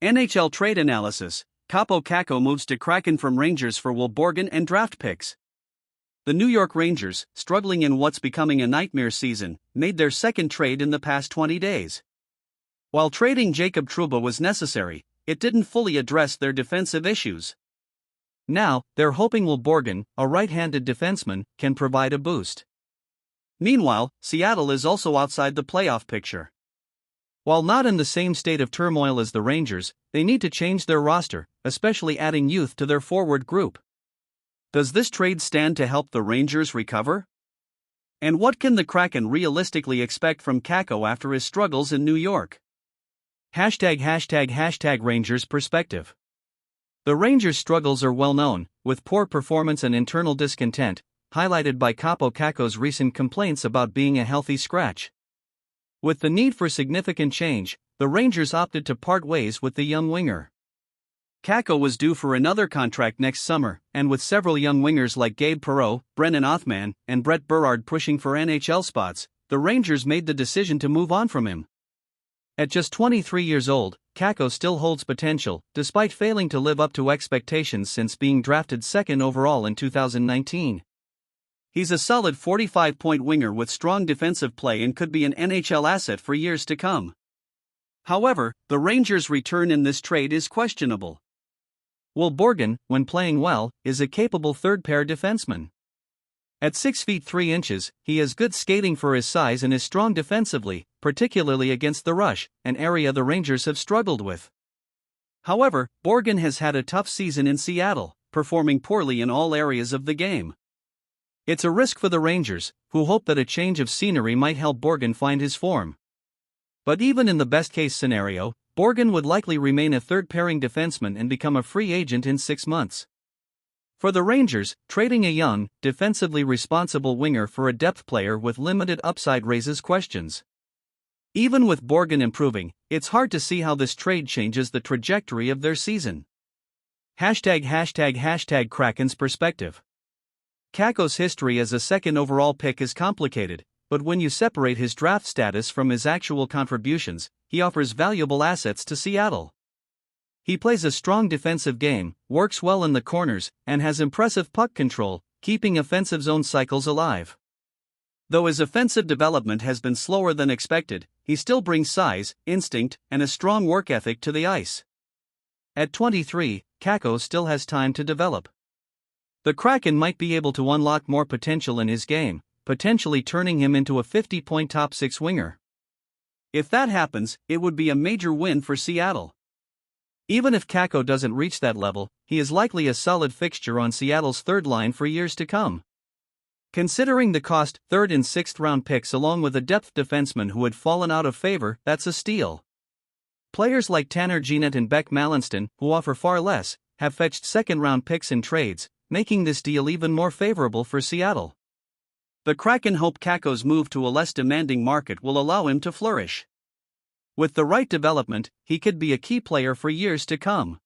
NHL trade analysis. Kaapo Kakko moves to Kraken from Rangers for Will Borgen and draft picks. The New York Rangers, struggling in what's becoming a nightmare season, made their second trade in the past 20 days. While trading Jacob Trouba was necessary, it didn't fully address their defensive issues. Now, they're hoping Will Borgen, a right-handed defenseman, can provide a boost. Meanwhile, Seattle is also outside the playoff picture. While not in the same state of turmoil as the Rangers, they need to change their roster, especially adding youth to their forward group. Does this trade stand to help the Rangers recover? And what can the Kraken realistically expect from Kakko after his struggles in New York? #Rangers perspective. The Rangers' struggles are well known, with poor performance and internal discontent, highlighted by Kaapo Kakko's recent complaints about being a healthy scratch. With the need for significant change, the Rangers opted to part ways with the young winger. Kakko was due for another contract next summer, and with several young wingers like Gabe Perreault, Brennan Othmann, and Brett Berard pushing for NHL spots, the Rangers made the decision to move on from him. At just 23 years old, Kakko still holds potential, despite failing to live up to expectations since being drafted second overall in 2019. He's a solid 45-point winger with strong defensive play and could be an NHL asset for years to come. However, the Rangers' return in this trade is questionable. Will Borgen, when playing well, is a capable third-pair defenseman. At 6 feet 3 inches, he has good skating for his size and is strong defensively, particularly against the rush, an area the Rangers have struggled with. However, Borgen has had a tough season in Seattle, performing poorly in all areas of the game. It's a risk for the Rangers, who hope that a change of scenery might help Borgen find his form. But even in the best-case scenario, Borgen would likely remain a third-pairing defenseman and become a free agent in 6 months. For the Rangers, trading a young, defensively responsible winger for a depth player with limited upside raises questions. Even with Borgen improving, it's hard to see how this trade changes the trajectory of their season. Kraken's perspective. Kakko's history as a second overall pick is complicated, but when you separate his draft status from his actual contributions, he offers valuable assets to Seattle. He plays a strong defensive game, works well in the corners, and has impressive puck control, keeping offensive zone cycles alive. Though his offensive development has been slower than expected, he still brings size, instinct, and a strong work ethic to the ice. At 23, Kakko still has time to develop. The Kraken might be able to unlock more potential in his game, potentially turning him into a 50-point top-6 winger. If that happens, it would be a major win for Seattle. Even if Kakko doesn't reach that level, he is likely a solid fixture on Seattle's third line for years to come. Considering the cost, 3rd and 6th round picks along with a depth defenseman who had fallen out of favor, that's a steal. Players like Tanner Jeannot and Beck Mallinston, who offer far less, have fetched second-round picks in trades, making this deal even more favorable for Seattle. The Kraken hope Kakko's move to a less demanding market will allow him to flourish. With the right development, he could be a key player for years to come.